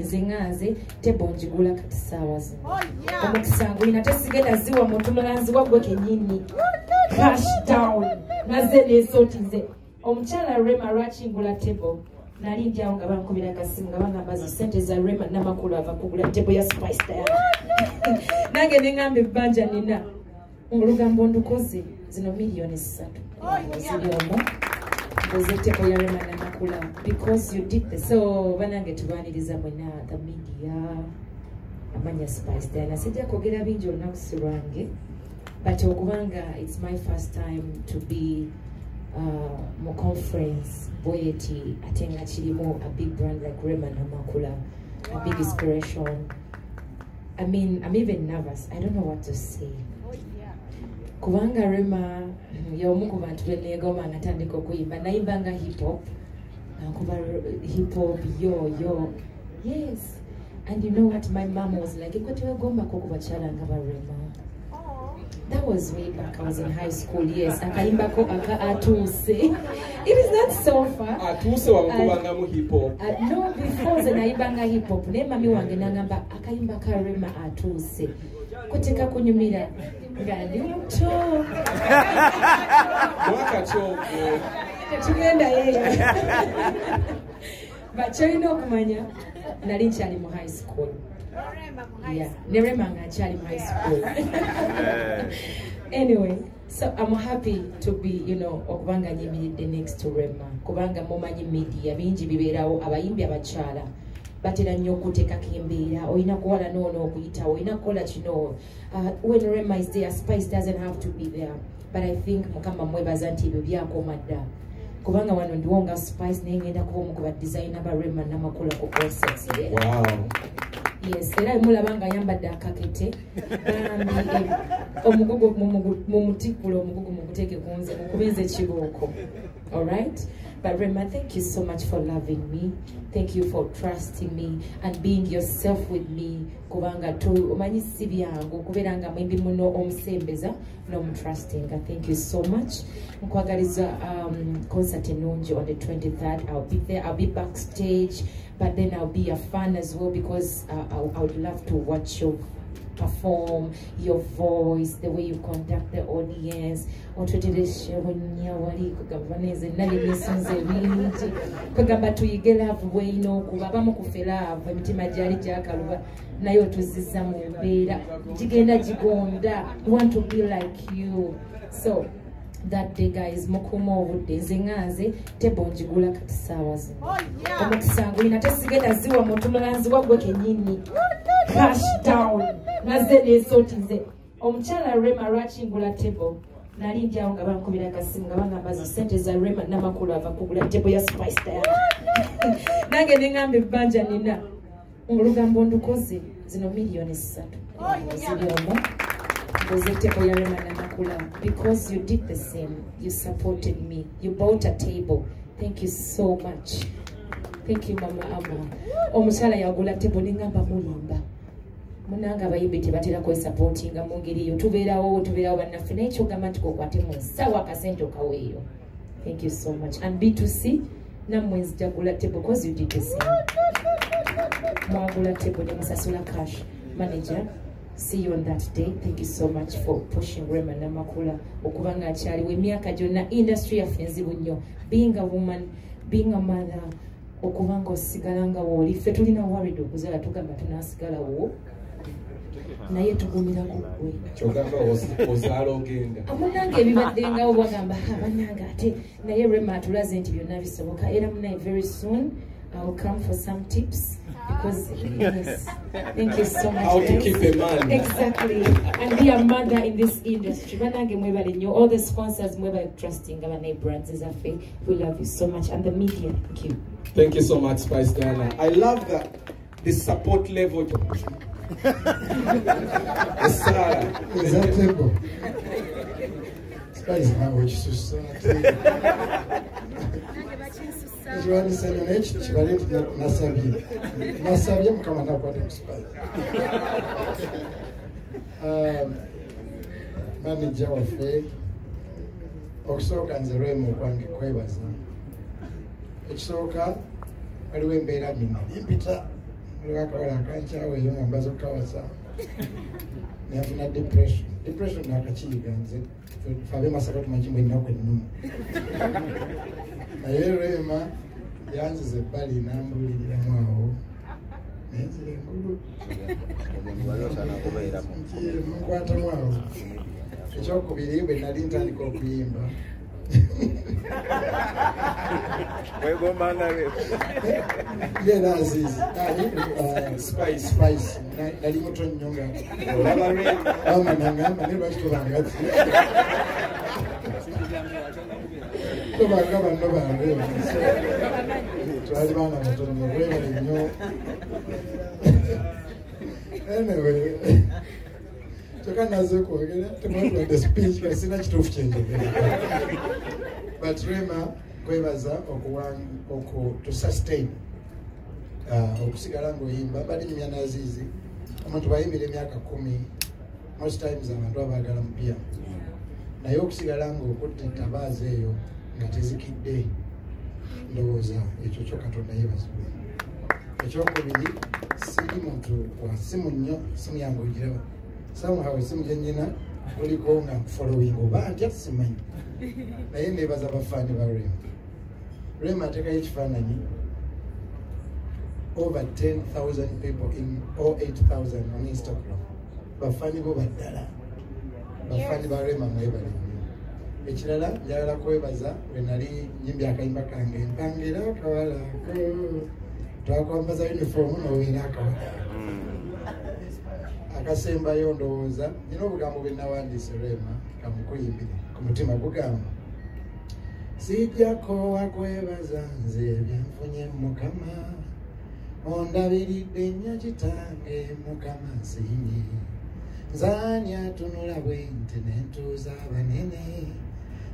Zingaze tebonjigula kati sawa zino. Omukisango ina tesigenda ziwa mutulanzi wagwe kenyini. Cash down. Naze nesotize. Omukyala Rema rachingula tebo. Nali ndyawo nga bankubira kasimu nga bangamba zi sente za Rema Namakula ava kugula tebo ya Spice Diana. Nange nengambe banja nina. Olugambo ndukoze zino milioni 3. Ziliomo. Tebo ya Rema Namakula because you did this. So banange tubaniriza mwena the media amanya Spice Diana sijja kogera bingi olunaku sirange but okubanga it's my first time to be mu conference boyeti atenga kirimo a big brand like Rema Namakula, a big inspiration. I mean, I'm even nervous. I don't know what to say. Kubanga Rema yomu ku bantu benegoma natandika okuyimba nayimbanga hip hop kuba hip hop yo yes, and you know what my mom was like ikwetewegomba ko kubachala nga ba Rema. That was way back. I was in high school. Yes, akayimba ko aka atuse. It is not so far. Atuse wakubanga mu hip hop. No, before the nayimbanga hip hop ne mami wange nangamba akayimba ka Rema atuse. Kuteka kunyumira ngali muto mwaka choko tugenda yeyo bachalina okumanya nali nkyali mu high school. Yeah, Rema nkyali mu high school. Anyway, so I'm happy to be, you know, okubanga nyimiridde next to Rema kubanga mumanyi media bingi bibeerawo abayimbi abakyala batera nnyo okuteekako embeera olina kuwala noono okuyitawo olina kukola kino. When Rema is there, Spice doesn't have to be there, but I think mukama mwebaza nti ebyo byakoma dda kubanga wano ndiwo nga Spice naye ngenda kuba omu ku badesigner ba Rema Namakula ku concerts. Wow. Yes, era mulaba nga ayambadde akakete omugugu mumutikulo omugugu mukuteeke kunze mukubenze ekibooko. All right, but Rema, thank you so much for loving me. Thank you for trusting me and being yourself with me. Kubanga tu omanyi si byangu kubeera nga mwembi muno omusembeza n'omutrustinga. Thank you so much. Nkwagaliza concert ennungi on the 23rd. I'll be there. I'll be backstage, but then I'll be a fan as well because I would love to watch you perform, your voice, the way you conduct the audience. Kugamba tuyige love way no kubabamu kufela emitima gyali gyakaluba naye otuzizza mu mbeera gigenda gigonda. We want to be like you. So that day, guys, mukuma obudde zingaze tebonjigula kati sawa zino. Omukisango ina tesigenda ziwa mutulanzi wagwe kenyini. Cash down. Naze nesotize. Omukyala Rema rachingula tebo. Nali ndyawo nga bankubira kasimu nga bangamba zi sente za Rema Namakula ava kugula tebo ya Spice Diana. Nange nengambe banja nina. Olugambo ndukoze zino milioni 3. Ziliomo. Tebo ya Rema Namakula because you did the same. You supported me. You bought a table. Thank you so much. Thank you, Mama Ama. Omukyala yagula tebo nengamba mulimba. Munanga bayimbi tebatera kwe supportinga mu ngeri yo tubeerawo bannaffe naye kyogamba nti kokwate mu nsawo akasente okaweeyo. Thank you so much. And B2C nammwe nzijagula tebo because you did the same. Mwagula tebo ne musasula cash. Manager, see you on that day. Thank you so much for pushing Rema Namakula okubanga akyaliwo emyaka gyonna industry yaffe nzibu nnyo. Being a woman, being a mother, okubanga osigalanga wooli ffe tulina worried okuzaala tugamba tunaasigala wo naye tugumira ku ggwe kyogamba ozaala ogenda amunange ebibaddengawo bagamba bannange ate naye Rema atulaze nti byonna bisoboka era munaye very soon I will come for some tips because yes, thank you so much. How to keep a man. Exactly. And be a mother in this industry. Banange mwebale nnyo. All the sponsors mwebale trusting abanaye brands ezaffe. We love you so much. And the media, thank you. Thank you so much, Spice Diana. I love that the support level. Yes, sir. Is that table? Spice Diana, which is Johnny said, Nasabi, come on up with him, Spice. Manager of Faith, Oxoka and the Remo Quavas. Oxoka, I went better. lwakawala akanchawe yo ngambazo kawasa nafuna depression nakachiga nze fabe masaka tumachimbo inakwe numu na ye Rema yanzize bali nambulira mwawo nenzile ngulu mkwata mwawo ekyokubiri bwe nali ntandika okuyimba Yena Aziz, Spice, nali muto nyonga. Mananga, nali bachiko bangati. Tobanga bano bange. Twali bana muto nyonga nyo. Anyway, tukanazo kwogera, tumwe the speech kasina kitufu kyenje. But Rema kwebaza to sustain okusigala ng'oyimba bali nyumya nazizi omuntu bayimbira emyaka 10 most times abantu abagala mpya naye okusigala ng'okutte entabaaza eyo nga tezikidde ndowooza ekyo kyo Katonda yeebazibwe. Ekyokubiri siri muntu wa simu nnyo simu yange ogiraba somehow esimu gyennyina oliko nga following oba ntya simanyi naye nebaza bafaani ba Rema. Rema atekayo ekifaananyi over 10,000 people in or 8,000 on Instagram. Bafaani bo baddala bafaani ba Rema mwebale. Ekirala njagala kwebaza bwe nali nyimbye akayimba kange mpangira akawalako twakwambaza uniform n'obeera akawala akasembayo ndowooza nina obugambo bwe nawandiise Rema kamukuyimbire ku mutima gugamba sijjako wakwebaza nze byenfunye Mukama ondabiridde nnyo kitange Mukama nsiimye nzaani atunula bwenti n'entuuza abanene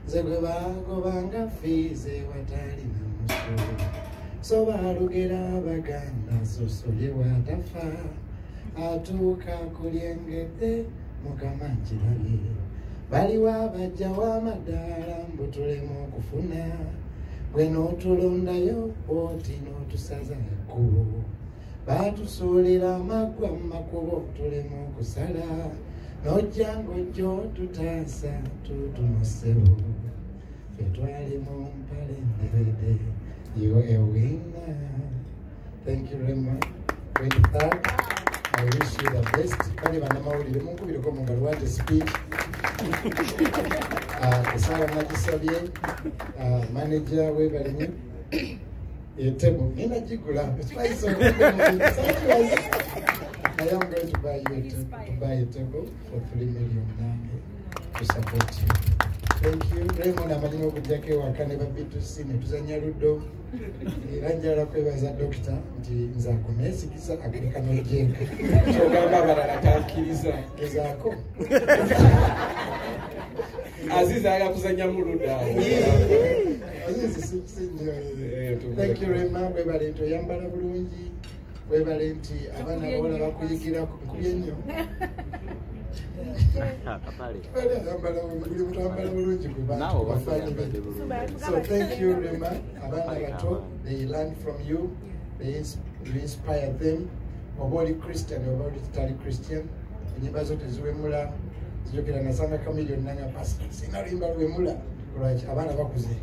nze gwe bagobanga fiize watali na musu so balugera abaganda sosolye watafa atuuka kulyengedde Mukama nkirabye baliwo abajja w'amadaala mbu tulemu okufuna gwe n'otulondayo bw'oti n'otusaza ekkubo baatusuulira amaggwa mu makubo tulemu okusala n'ojja ng'ojja otutaasa tutumusebo ffe twali mu mpale ndebede you a winner. Thank you, Rema. 23rd, I wish you the best. Kali banamawulire munkubireko mu ngalo wate speech. Esala nagisabye manager webalinye table ninagigula spice of I am going to buy you to buy a table for 3 million to support you. Thank you. Raymond amalina okujjako ewakane babitusi ne tuzanya luddo era njagala kwebaza dokita nti nze akuneesigisa akuleka n'ojenga kyogamba abalala takkiriza gezaako Aziz ayagala kuzanya mu luddo Thank you Rema webale nti oyambala bulungi webale nti abaana bawala bakuyigira nkubye nnyo So thank you Rema abaana bato they learn from you you inspire them oba oli Christian oba oli tali Christian enyimba zote ziwemula zijokera nasanga kamilioni nanga pastor sinalimba lwemula lwaki abaana bakuze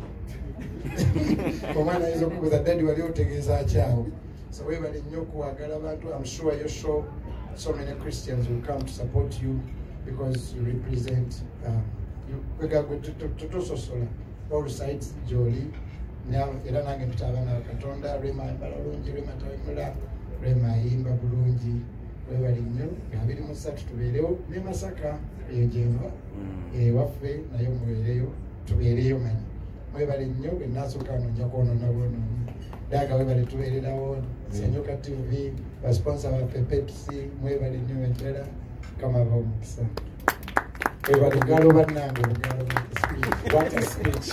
omwana ayinza okubuuza dadi wali otegeeza akyawo so webale nnyo okuwagala abantu I'm sure you show so many Christians will come to support you because you represent tutososola all sides joli era nange ntuta abaana Katonda Rema ayambala bulungi Rema tawemula Rema ayimba bulungi webale nnyo nga 23 tubeerewo ne Masaka eyo gyenva ewaffe nayo mubeereyo tubeereyo manyi mwebale nnyo bwe nasooka wano nja kwonoona bwonoonyi daga webale tubeererawo Sanyuka TV basponsor baffe Pepsi mwebale nnyo wetera kama baomukisa webale galo bannange bugalo what a speech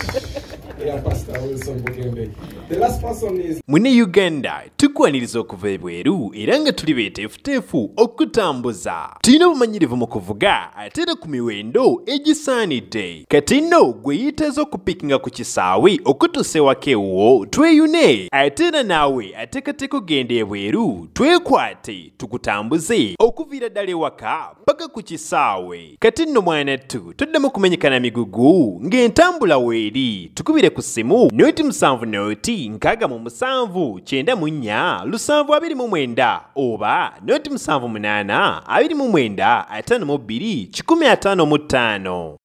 Yeah, Pastor Wilson Bugembe. The last person is Mune Uganda tukwaniriza okuva ebweru era nga tuli beeteefuteefu okutambuza. Tulina obumanyirivu mu kuvuga ate era ku miwendo egisaanidde. Kati nno gwe yeetaaza okupikinga ku kisaawe okutuusa ewaka ewuwo tweyune ate era naawe ateekateeka ogenda ebweru twekwate tukutambuze okuviira ddala ewaka paka ku kisaawe. Kati nno mwanattu toddamu kumenyekana migugu ng'entambula weeri tukubire ku ssimu noti 7 noti 6 7 9 7 oba noti 7 8 29 52 155.